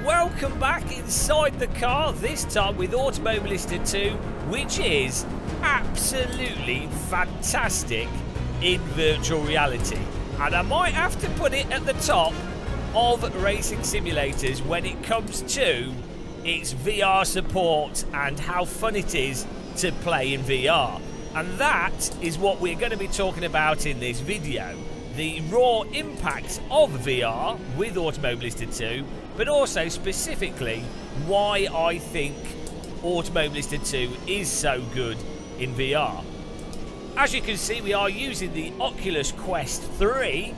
welcome back inside the car, this time with Automobilista 2, which is absolutely fantastic in virtual reality. And I might have to put it at the top of racing simulators when it comes to its VR support and how fun it is to play in VR. And that is what we're going to be talking about in this video. The raw impact of VR with Automobilista 2, but also specifically why I think Automobilista 2 is so good in VR. As you can see, we are using the Oculus Quest 3,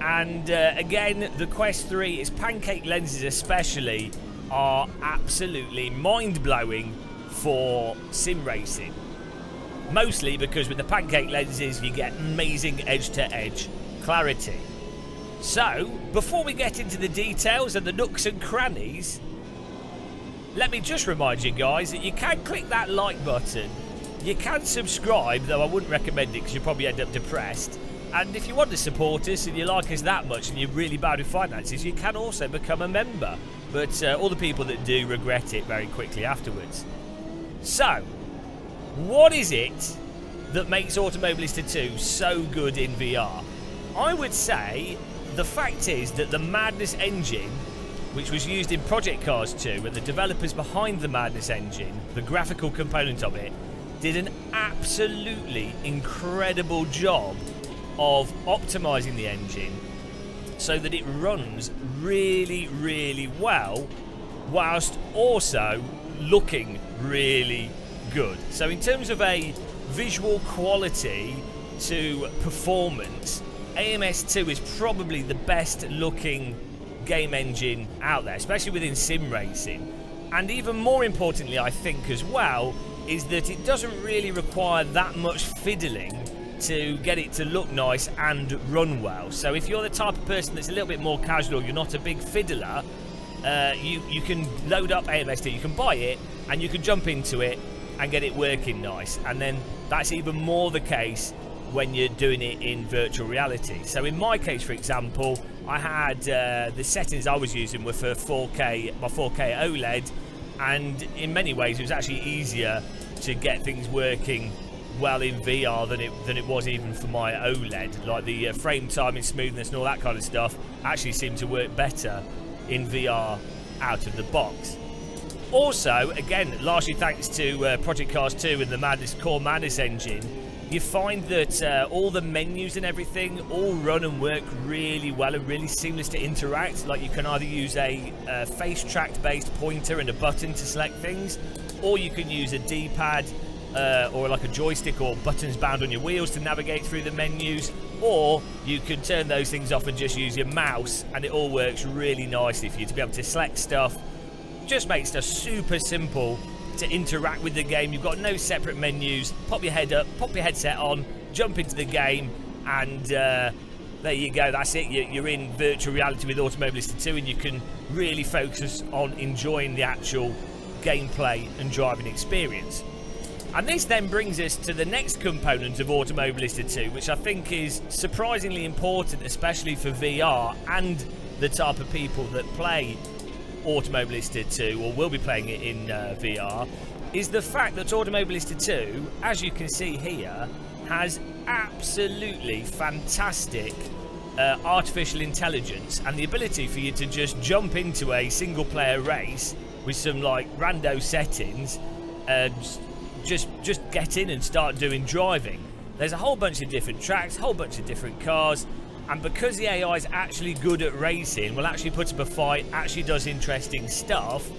and again, the Quest 3, its pancake lenses especially, are absolutely mind-blowing for sim racing. Mostly because with the pancake lenses you get amazing edge-to-edge clarity. So, before we get into the details and the nooks and crannies, let me just remind you guys that you can click that like button, you can subscribe, though I wouldn't recommend it because you'll probably end up depressed, and if you want to support us and you like us that much and you're really bad with finances, you can also become a member, but all the people that do regret it very quickly afterwards. So, what is it that makes Automobilista 2 so good in VR? I would say the fact is that the Madness engine, which was used in Project Cars 2, and the developers behind the Madness engine, the graphical component of it, did an absolutely incredible job of optimizing the engine so that it runs really, really well, whilst also looking really good. So in terms of a visual quality to performance, AMS2 is probably the best looking game engine out there, especially within sim racing. And even more importantly, I think as well, is that it doesn't really require that much fiddling to get it to look nice and run well. So if you're the type of person that's a little bit more casual, you're not a big fiddler, you can load up AMS2, you can buy it, and you can jump into it and get it working nice. And then that's even more the case when you're doing it in virtual reality. So in my case, for example, I had the settings I was using were for 4K, my 4K OLED, and in many ways it was actually easier to get things working well in VR than it was even for my OLED. Like the frame timing, smoothness and all that kind of stuff actually seemed to work better in VR out of the box. Also, again, largely thanks to Project Cars 2 and the core Madness engine, you find that all the menus and everything all run and work really well and really seamless to interact. Like you can either use a face tracked based pointer and a button to select things, or you can use a D-pad or like a joystick or buttons bound on your wheels to navigate through the menus, or you can turn those things off and just use your mouse, and it all works really nicely for you to be able to select stuff. Just makes it super simple to interact with the game. You've got no separate menus. Pop your head up, pop your headset on, jump into the game, and there you go. That's it. You're in virtual reality with Automobilista 2, and you can really focus on enjoying the actual gameplay and driving experience. And this then brings us to the next component of Automobilista 2, which I think is surprisingly important, especially for VR and the type of people that play Automobilista 2 or will be playing it in VR, is the fact that Automobilista 2, as you can see here, has absolutely fantastic artificial intelligence and the ability for you to just jump into a single player race with some like rando settings and just get in and start doing driving. There's a whole bunch of different tracks, a whole bunch of different cars, and because the AI is actually good at racing, will actually put up a fight, actually does interesting stuff,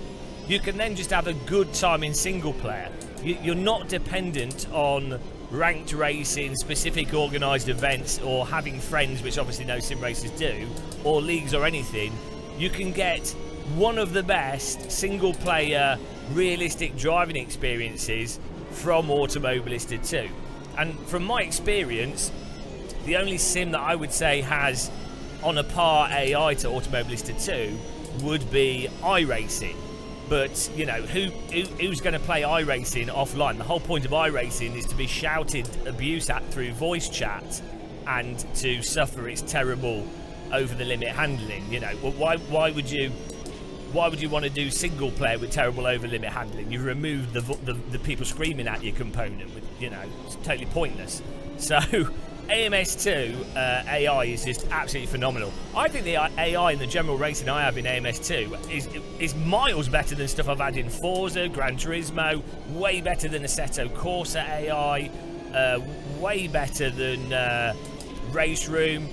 you can then just have a good time in single player. You're not dependent on ranked racing, specific organised events, or having friends, which obviously no sim racers do, or leagues or anything. You can get one of the best single player realistic driving experiences from Automobilista 2. And from my experience, the only sim that I would say has on a par AI to Automobilista 2 would be iRacing. But, you know, who's going to play iRacing offline? The whole point of iRacing is to be shouted abuse at through voice chat and to suffer its terrible over-the-limit handling. You know, why would you why would you want to do single player with terrible over limit handling? You've removed the people screaming at you component, with, you know, it's totally pointless. So AMS2 AI is just absolutely phenomenal. I think the AI and the general racing I have in AMS2 is miles better than stuff I've had in Forza, Gran Turismo, way better than Assetto Corsa AI, way better than Race Room.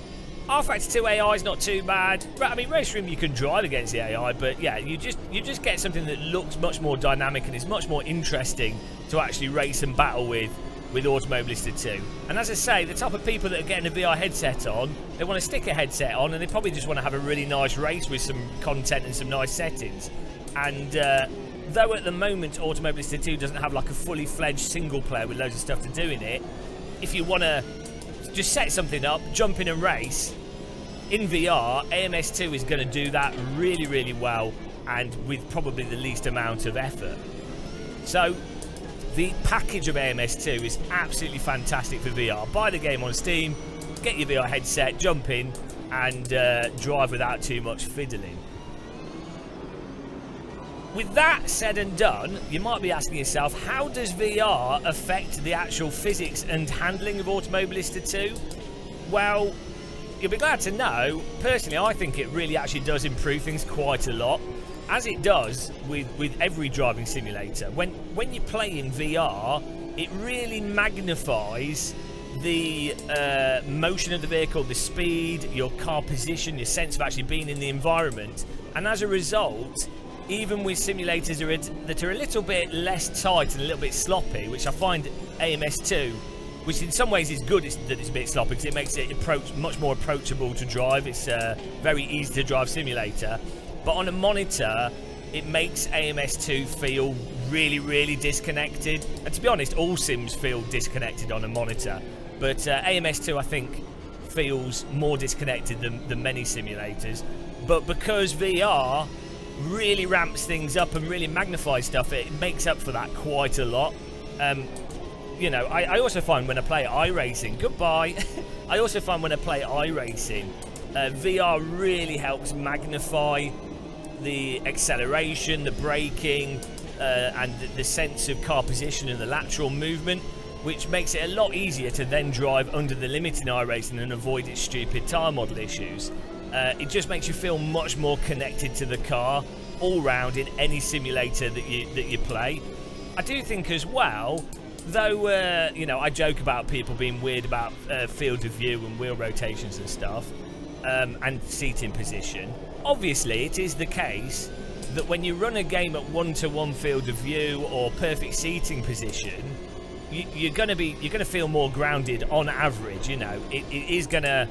R-Factor 2 AI is not too bad. I mean, Race Room you can drive against the AI, but yeah, you just get something that looks much more dynamic and is much more interesting to actually race and battle with Automobilista 2. And as I say, the type of people that are getting a VR headset on, they want to stick a headset on and they probably just want to have a really nice race with some content and some nice settings. And though at the moment Automobilista 2 doesn't have like a fully fledged single player with loads of stuff to do in it, if you want to just set something up, jump in and race, in VR, AMS2 is going to do that really, really well and with probably the least amount of effort. So the package of AMS2 is absolutely fantastic for VR. Buy the game on Steam, get your VR headset, jump in and drive without too much fiddling. With that said and done, you might be asking yourself, how does VR affect the actual physics and handling of Automobilista 2? Well, you'll be glad to know, personally, I think it really actually does improve things quite a lot, as it does with every driving simulator. When you play in VR, it really magnifies the motion of the vehicle, the speed, your car position, your sense of actually being in the environment, and as a result, even with simulators that are a little bit less tight and a little bit sloppy, which I find AMS2, which in some ways is good that it's a bit sloppy because it makes it much more approachable to drive. It's a very easy to drive simulator. But on a monitor, it makes AMS2 feel really, really disconnected. And to be honest, all sims feel disconnected on a monitor. But AMS2, I think, feels more disconnected than many simulators. But because VR really ramps things up and really magnifies stuff, it makes up for that quite a lot. You know, I also find when I play iRacing, I also find when I play iRacing, VR really helps magnify the acceleration, the braking, and the sense of car position and the lateral movement, which makes it a lot easier to then drive under the limit in iRacing and avoid its stupid tyre model issues. It just makes you feel much more connected to the car all round in any simulator that you play. I do think as well, though, you know, I joke about people being weird about field of view and wheel rotations and stuff, and seating position. Obviously, it is the case that when you run a game at 1-to-1 field of view or perfect seating position, you're gonna feel more grounded on average. You know, it is gonna.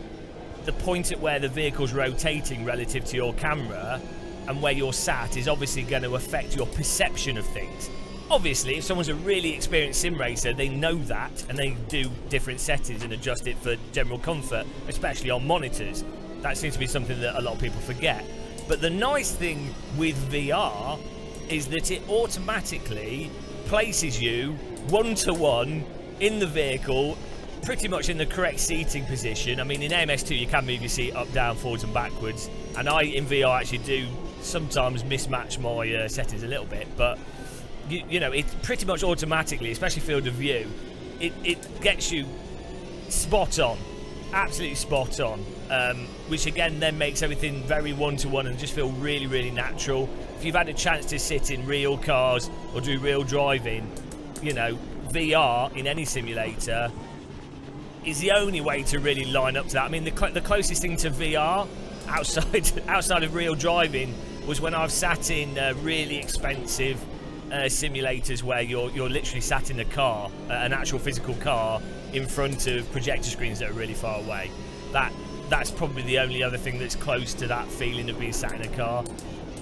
The point at where the vehicle's rotating relative to your camera and where you're sat is obviously going to affect your perception of things. Obviously, if someone's a really experienced sim racer, they know that and they do different settings and adjust it for general comfort, especially on monitors. That seems to be something that a lot of people forget. But the nice thing with VR is that it automatically places you 1-to-1 in the vehicle, pretty much in the correct seating position. I mean, in AMS2 you can move your seat up, down, forwards and backwards, and I in VR actually do sometimes mismatch my settings a little bit, but you know, it pretty much automatically, especially field of view, it gets you spot on, absolutely spot on, which again then makes everything very 1-to-1 and just feel really, really natural. If you've had a chance to sit in real cars or do real driving, you know, VR in any simulator is the only way to really line up to that. I mean, the closest thing to VR outside of real driving was when I've sat in really expensive simulators where you're literally sat in a car, an actual physical car, in front of projector screens that are really far away. That's probably the only other thing that's close to that feeling of being sat in a car.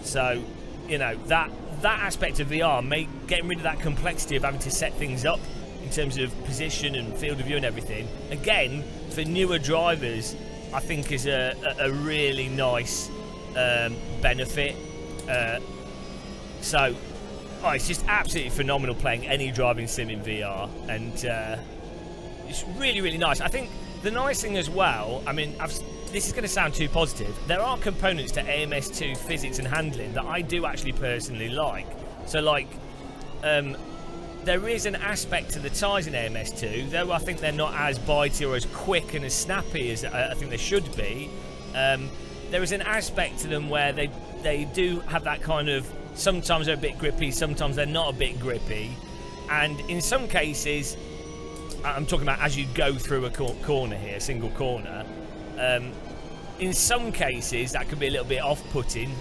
So, you know, that aspect of VR, getting rid of that complexity of having to set things up in terms of position and field of view and everything, again, for newer drivers, I think is a really nice benefit. So, it's just absolutely phenomenal playing any driving sim in VR, and it's really, really nice. I think the nice thing as well, I mean, this is going to sound too positive. There are components to AMS2 physics and handling that I do actually personally like. So, like, there is an aspect to the tyres in AMS2, though I think they're not as bitey or as quick and as snappy as I think they should be. There is an aspect to them where they do have that kind of, sometimes they're a bit grippy, sometimes they're not a bit grippy. And in some cases, I'm talking about as you go through a corner here, a single corner, in some cases that can be a little bit off-putting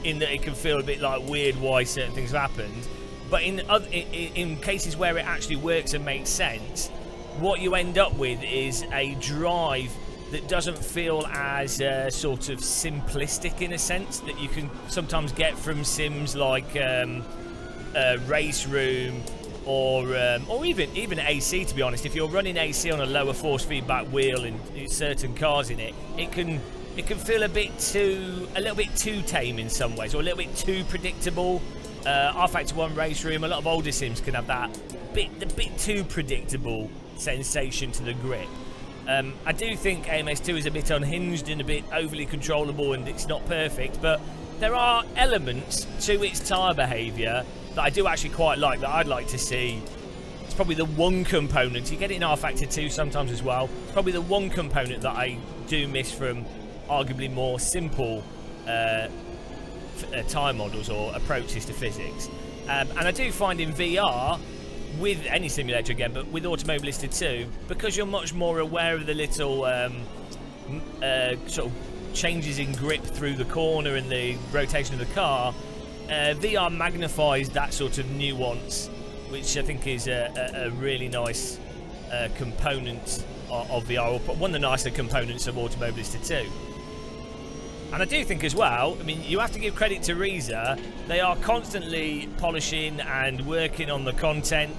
in that it can feel a bit like weird why certain things have happened. But in cases where it actually works and makes sense, what you end up with is a drive that doesn't feel as sort of simplistic in a sense that you can sometimes get from sims like Race Room or even AC. To be honest, if you're running AC on a lower force feedback wheel and certain cars in it, it can feel a little bit too tame in some ways, or a little bit too predictable. R-Factor 1 Race Room, a lot of older sims can have that the bit too predictable sensation to the grip. I do think AMS2 is a bit unhinged and a bit overly controllable, and it's not perfect, but there are elements to its tyre behaviour that I do actually quite like, that I'd like to see. It's probably the one component, you get it in R-Factor 2 sometimes as well, it's probably the one component that I do miss from arguably more simple tyre models or approaches to physics. And I do find in VR, with any simulator again, but with Automobilista 2, because you're much more aware of the little sort of changes in grip through the corner and the rotation of the car, VR magnifies that sort of nuance, which I think is a really nice component of VR, or one of the nicer components of Automobilista 2. And I do think as well, I mean, you have to give credit to Reza. They are constantly polishing and working on the content.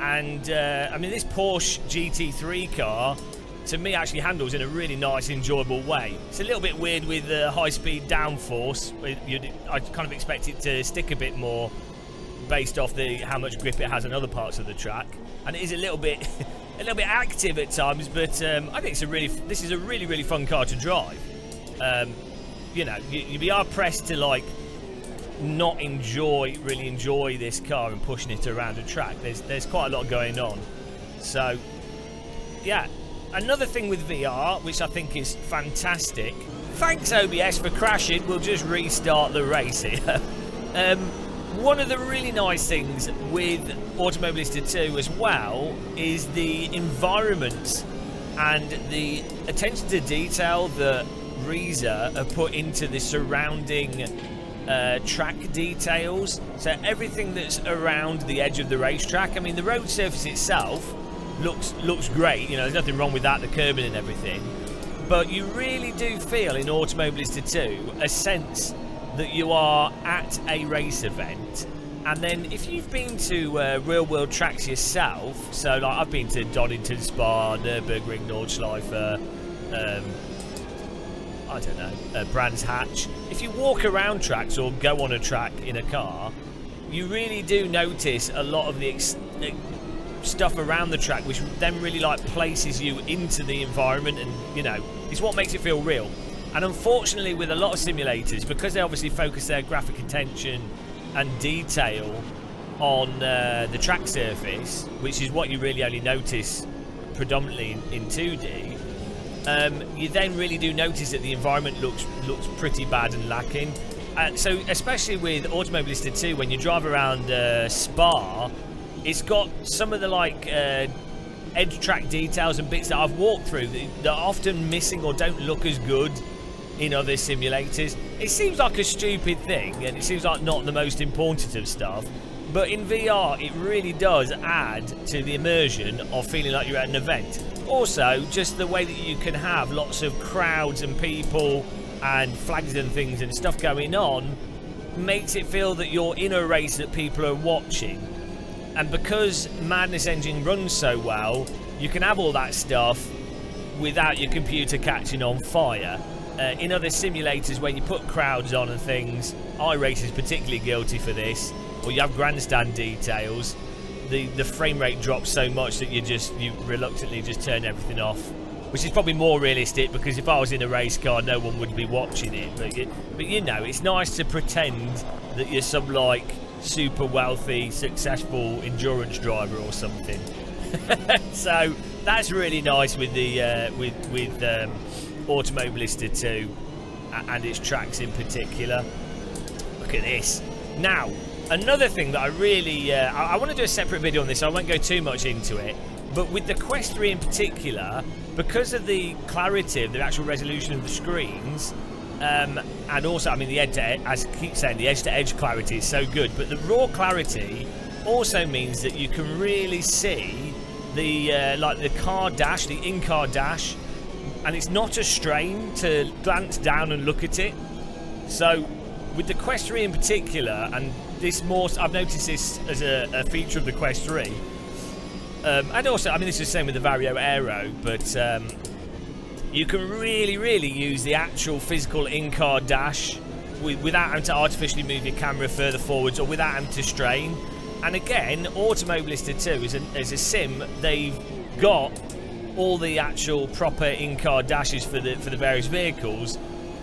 And, I mean, this Porsche GT3 car, to me, actually handles in a really nice, enjoyable way. It's a little bit weird with the high-speed downforce. I kind of expect it to stick a bit more based off how much grip it has on other parts of the track. And it is a little bit active at times, but I think this is a really, really fun car to drive. You know, you'd be hard pressed to like not really enjoy this car and pushing it around a track. There's quite a lot going on. So yeah, another thing with VR which I think is fantastic. Thanks OBS for crashing. We'll just restart the race here. One of the really nice things with Automobilista 2 as well is the environment and the attention to detail that Reza have put into the surrounding track details. So everything that's around the edge of the racetrack, I mean, the road surface itself looks great, you know, there's nothing wrong with that, the curbing and everything, but you really do feel in Automobilista 2 a sense that you are at a race event. And then if you've been to real world tracks yourself, so like I've been to Donington, Spa, Nürburgring, Nordschleife, I don't know, Brands Hatch. If you walk around tracks or go on a track in a car, you really do notice a lot of the stuff around the track, which then really like places you into the environment, and you know, it's what makes it feel real. And unfortunately with a lot of simulators, because they obviously focus their graphic attention and detail on the track surface, which is what you really only notice predominantly in 2D, you then really do notice that the environment looks pretty bad and lacking. So especially with Automobilista 2, when you drive around Spa, it's got some of the like edge track details and bits that I've walked through that are often missing or don't look as good in other simulators. It seems like a stupid thing, and it seems like not the most important of stuff, but in VR it really does add to the immersion of feeling like you're at an event. Also, just the way that you can have lots of crowds and people and flags and things and stuff going on makes it feel that you're in a race that people are watching. And because Madness Engine runs so well, you can have all that stuff without your computer catching on fire. In other simulators where you put crowds on and things, iRace is particularly guilty for this, or you have grandstand details, the frame rate drops so much that you reluctantly just turn everything off which is probably more realistic, because if I was in a race car, no one would be watching it. But you know, it's nice to pretend that you're some like super wealthy, successful endurance driver or something. So that's really nice with the with Automobilista 2 and its tracks in particular. Look at this. Now, another thing that I really I want to do a separate video on this, so I won't go too much into it. But with the Quest 3 in particular, because of the clarity of the actual resolution of the screens, and also, I mean, the as I keep saying, the edge-to-edge clarity is so good, but the raw clarity also means that you can really see the like the car dash, the in-car dash, and it's not a strain to glance down and look at it. So with the Quest 3 in particular, and this more, I've noticed this as a feature of the Quest 3. And also, I mean, this is the same with the Vario Aero, but you can really use the actual physical in-car dash without having to artificially move your camera further forwards, or without having to strain. And again, Automobilista 2 is a sim. They've got all the actual proper in-car dashes for the various vehicles,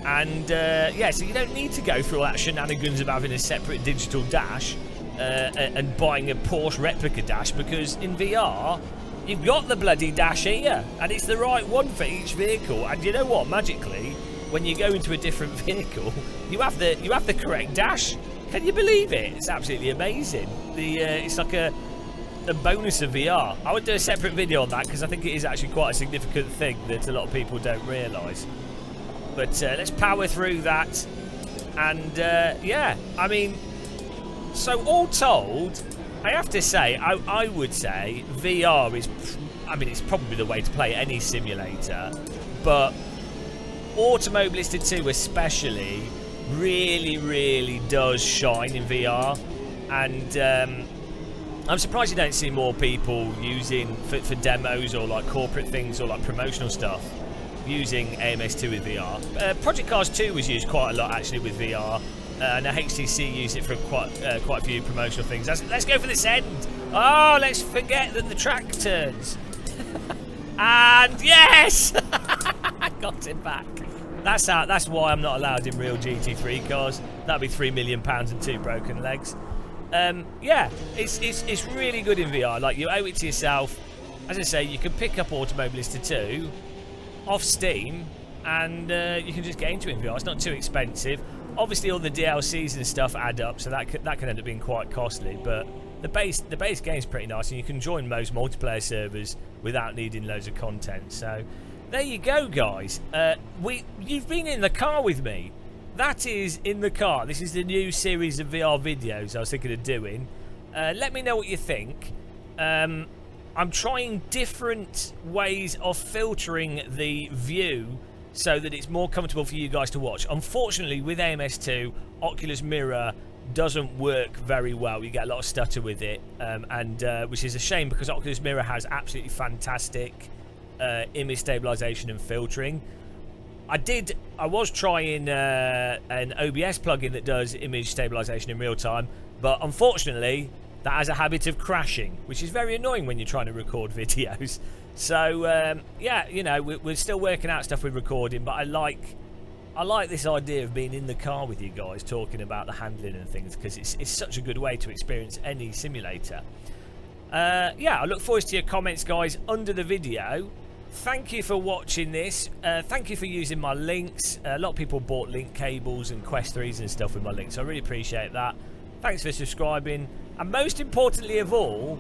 and yeah, so you don't need to go through all that shenanigans of having a separate digital dash. And buying a Porsche replica dash, because in VR you've got the bloody dash here, and it's the right one for each vehicle. And you know what? Magically, when you go into a different vehicle, you have the correct dash. Can you believe it? It's absolutely amazing. It's like a bonus of VR. I would do a separate video on that, because I think it is actually quite a significant thing that a lot of people don't realise. But let's power through that, and yeah, I mean. So all told, I have to say, I would say VR is, I mean, it's probably the way to play any simulator, but Automobilista 2 especially really does shine in VR, and I'm surprised you don't see more people using, for demos or like corporate things or like promotional stuff, using AMS2 with VR. Project Cars 2 was used quite a lot actually with VR. And HTC used it for quite a few promotional things. Let's go for this end. Oh, let's forget that the track turns. And yes, I got it back. That's why I'm not allowed in real GT3 cars. That'd be £3 million and 2 broken legs. Yeah, it's really good in VR. Like, you owe it to yourself. As I say, you can pick up Automobilista 2 off Steam, and you can just get into it in VR. It's not too expensive. Obviously, all the DLCs and stuff add up, so that can end up being quite costly. But the base game's pretty nice, and you can join most multiplayer servers without needing loads of content. So there you go, guys. You've been in the car with me. That is In the Car. This is the new series of VR videos I was thinking of doing. Let me know what you think. I'm trying different ways of filtering the view so that it's more comfortable for you guys to watch. Unfortunately, with AMS2, Oculus Mirror doesn't work very well. You get a lot of stutter with it, which is a shame, because Oculus Mirror has absolutely fantastic image stabilization and filtering. I was trying an OBS plugin that does image stabilization in real time, but unfortunately, that has a habit of crashing, which is very annoying when you're trying to record videos. So yeah, you know, we're still working out stuff with recording, but I like this idea of being in the car with you guys, talking about the handling and things, because it's such a good way to experience any simulator. Yeah, I look forward to your comments, guys, under the video. Thank you for watching this. Thank you for using my links. A lot of people bought link cables and Quest 3s and stuff with my links, so I really appreciate that. Thanks for subscribing, and most importantly of all,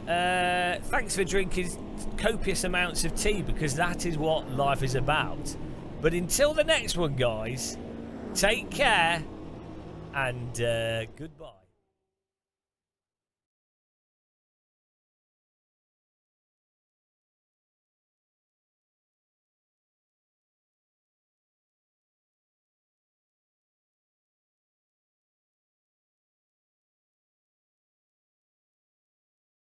thanks for drinking copious amounts of tea, because that is what life is about. But until the next one, guys, take care, and goodbye.